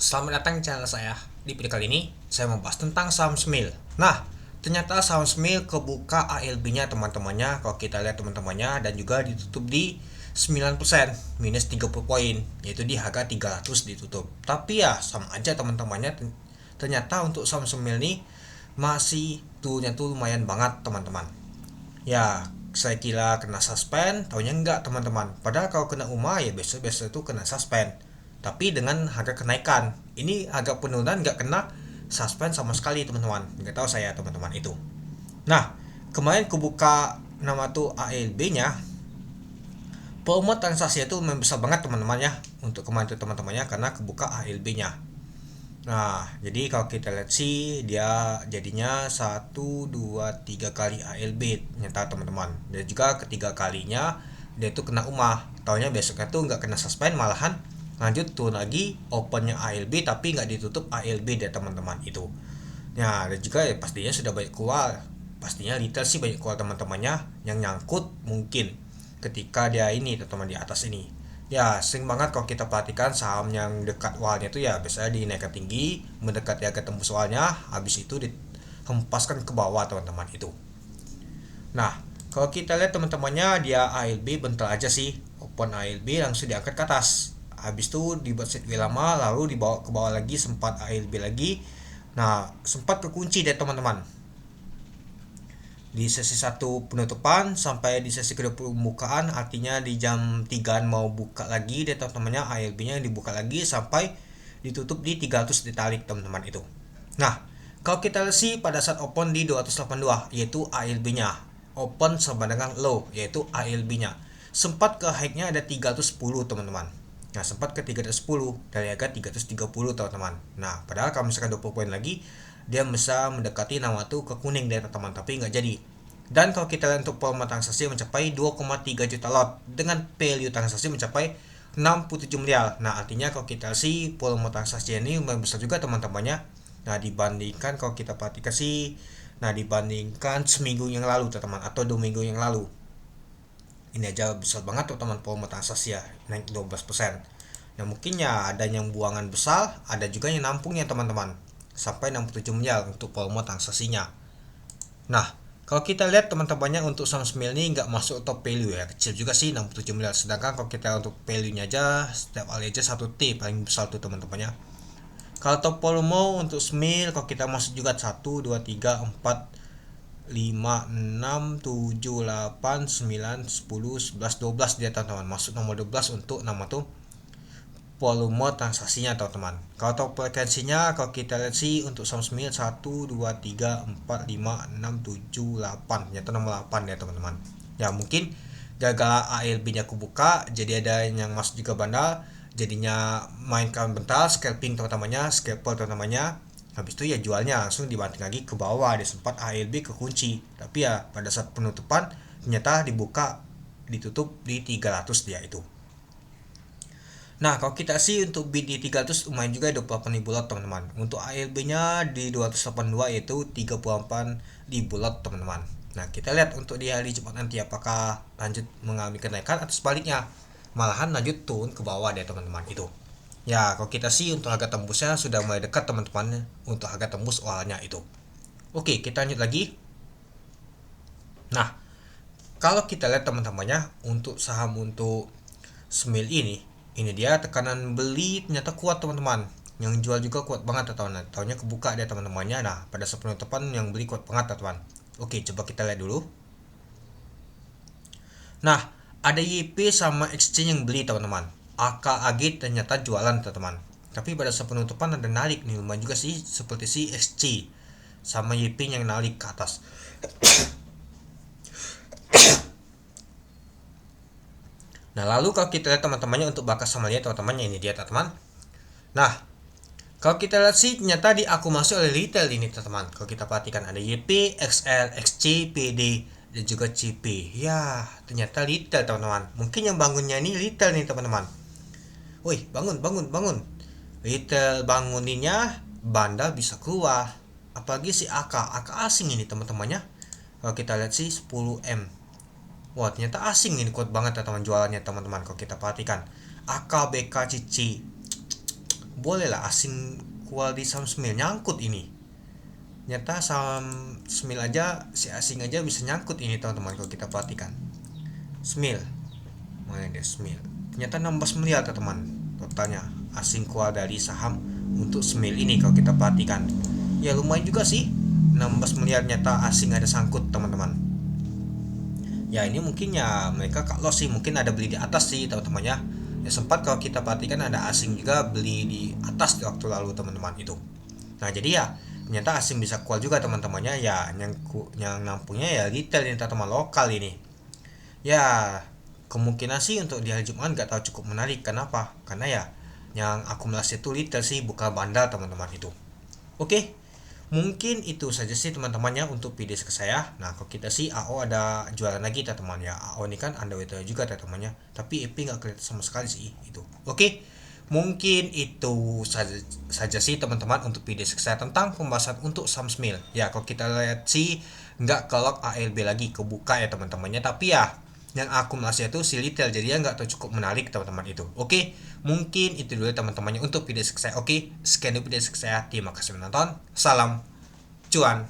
Selamat datang di channel saya. Di video kali ini, saya membahas tentang saham Smil. Nah, ternyata saham Smil kebuka ALB-nya teman-temannya. Kalau kita lihat teman-temannya, dan juga ditutup di 9%, minus 30 poin, yaitu di harga 300 ditutup. Tapi ya, sama aja teman-temannya. Ternyata untuk saham Smil ini masih turunnya tuh lumayan banget teman-teman. Ya, saya kira kena suspend, taunya enggak teman-teman. Padahal kalau kena UMA ya biasa-biasa itu kena suspend. Tapi dengan harga kenaikan, ini harga penurunan nggak kena suspend sama sekali teman-teman. Nggak tahu saya teman-teman itu. Nah, kemarin kebuka nama tuh ALB-nya, volume transaksi itu memang besar banget teman-teman ya. Untuk kemarin tuh teman-temannya karena kebuka ALB-nya. Nah, jadi kalau kita lihat sih dia jadinya satu 2 3 kali ALB ternyata teman-teman. Dan juga ketiga kalinya dia itu kena umah. Taunya besoknya tuh nggak kena suspend, malahan lanjut turun lagi opennya ALB tapi nggak ditutup ALB dia teman-teman itu. Nah, dan juga ya pastinya sudah banyak keluar. Pastinya retail sih banyak keluar teman-temannya yang nyangkut mungkin ketika dia ini teman-teman di atas ini. Ya, sering banget kalau kita perhatikan saham yang dekat wallnya itu ya biasanya dinaikkan tinggi, mendekati harga tembus wallnya, habis itu dihempaskan ke bawah teman-teman itu. Nah, kalau kita lihat teman-temannya dia ALB bentar aja sih, open ALB langsung diangkat ke atas. Habis itu dibuat setway lama, lalu dibawa ke bawah lagi, sempat ALB lagi. Nah, sempat kekunci deh teman-teman. Di sesi 1 penutupan sampai di sesi kedua pembukaan, artinya di jam 3 mau buka lagi deh teman-temannya, ALB-nya dibuka lagi sampai ditutup di 300 ditarik teman-teman itu. Nah, kalau kita lihat sih pada saat open di 282 yaitu ALB-nya open sama dengan low yaitu ALB-nya. Sempat ke high-nya ada 310 teman-teman. Nah, sempat ke 310 dari harga 330 teman-teman. Nah, padahal kalau misalkan 20 poin lagi dia bisa mendekati nama tuh ke kuning deh teman-teman, tapi nggak jadi. Dan kalau kita lihat untuk volume transaksi mencapai 2,3 juta lot dengan value transaksi mencapai 67 miliar. Nah, artinya kalau kita sih volume transaksi ini lumayan besar juga teman-temannya. Nah, dibandingkan kalau kita perhatikan sih, nah dibandingkan seminggu yang lalu teman-teman atau 2 minggu yang lalu, ini aja besar banget teman-teman volume transaksi ya, naik 12%. Nah, mungkin ya ada yang buangan besar, ada juga yang nampungnya teman-teman sampai 67 miliar untuk volume transaksinya. Nah, kalau kita lihat teman-temannya untuk saham Smil ini nggak masuk top value ya, kecil juga sih 67 miliar. Sedangkan kalau kita untuk value-nya aja setiap kali aja 1T paling besar tuh teman-temannya. Kalau top volume untuk Smil kalau kita masuk juga 1 2 3 4 5 6 7 8 9 10 11 12 dia teman-teman. Masuk nomor 12 untuk nama tuh volume transaksinya teman-teman. Kalau top frekuensinya kalau kita lihat sih untuk saham Smil 1 2 3 4 5 6 7 8, ternyata nomor 8 ya teman-teman. Ya mungkin gagal ALB-nya kebuka jadi ada yang masuk juga bandal, jadinya mainkan bentar scalping teman-temannya, scalper teman-temannya. Habis itu ya jualnya langsung dibanting lagi ke bawah, di sempat ALB kekunci. Tapi ya pada saat penutupan ternyata dibuka ditutup di 300 dia itu. Nah, kalau kita sih untuk bid di 300 lumayan juga 28.000 lot teman-teman. Untuk ALB-nya di 282 yaitu 38.000 lot teman-teman. Nah, kita lihat untuk di hari Jumat nanti apakah lanjut mengalami kenaikan atau sebaliknya malahan lanjut turun ke bawah deh teman-teman itu. Ya, kalau kita sih untuk harga tembusnya sudah mulai dekat teman-teman untuk harga tembus awalnya itu. Oke, kita lanjut lagi. Nah, kalau kita lihat teman-temannya untuk saham untuk Smil ini dia tekanan beli ternyata kuat teman-teman. Yang jual juga kuat banget teman-teman. Tahunya kebuka dia teman-temannya. Nah, pada saat penutupan yang beli kuat banget teman-teman. Oke, coba kita lihat dulu. Nah, ada YP sama exchange yang beli teman-teman. AKAG ternyata jualan teman-teman. Tapi pada saat penutupan ada narik nih lumayan juga sih, seperti si XC sama YP yang narik ke atas. Nah, lalu kalau kita lihat teman-temannya untuk bakas sama dia teman-temannya ini dia teman-teman. Nah, kalau kita lihat sih ternyata diakumulasi oleh retail ini teman-teman. Kalau kita perhatikan ada YP, XL, XC, PD dan juga CP. Ya, ternyata retail teman-teman. Mungkin yang bangunnya ini retail nih teman-teman. Woi, bangun, bangun, bangun. Retail banguninnya bandar bisa keluar. Apalagi si AK asing ini teman-temannya. Kalau kita lihat sih 10M. Wah, ternyata asing ini kuat banget teman-teman jualannya teman-teman kalau kita perhatikan. AKBK Cici boleh lah asing kual di saham Smil nyangkut ini. Nyata saham Smil aja, si asing aja bisa nyangkut ini teman-teman kalau kita perhatikan. Smil, mana dia Smil? Ternyata 16 miliar teman totalnya asing kual dari saham untuk Smil ini kalau kita perhatikan. Ya lumayan juga sih, 16 miliar nyata asing ada sangkut teman-teman. Ya ini mungkin ya mereka cut loss sih, mungkin ada beli di atas sih teman-teman ya. Ya sempat kalau kita perhatikan ada asing juga beli di atas di waktu lalu teman-teman itu. Nah jadi ya ternyata asing bisa kual juga teman-temannya ya, yang nampungnya ya retail ini teman-teman, lokal ini. Ya kemungkinan sih untuk di hari Jumat nggak tahu cukup menarik. Kenapa? Karena ya yang akumulasi itu retail sih, bukan bandar teman-teman itu. Oke, mungkin itu saja sih teman-temannya untuk video ke saya. Nah kalau kita sih AO ada jualan lagi teman-teman ya. AO ini kan underweight juga teman-temannya, tapi EP nggak kelihatan sama sekali sih itu. Oke, mungkin itu saja sih teman-teman untuk video saya tentang pembahasan untuk saham Smil. Ya kalau kita lihat sih nggak kelok ALB lagi kebuka ya teman-temannya, tapi ya yang akumulasi itu si retail, jadi ya nggak tahu cukup menarik teman-teman itu. Oke, mungkin itu dulu teman-temannya untuk video saya. Oke, sekian dulu video saya, terima kasih menonton, salam cuan.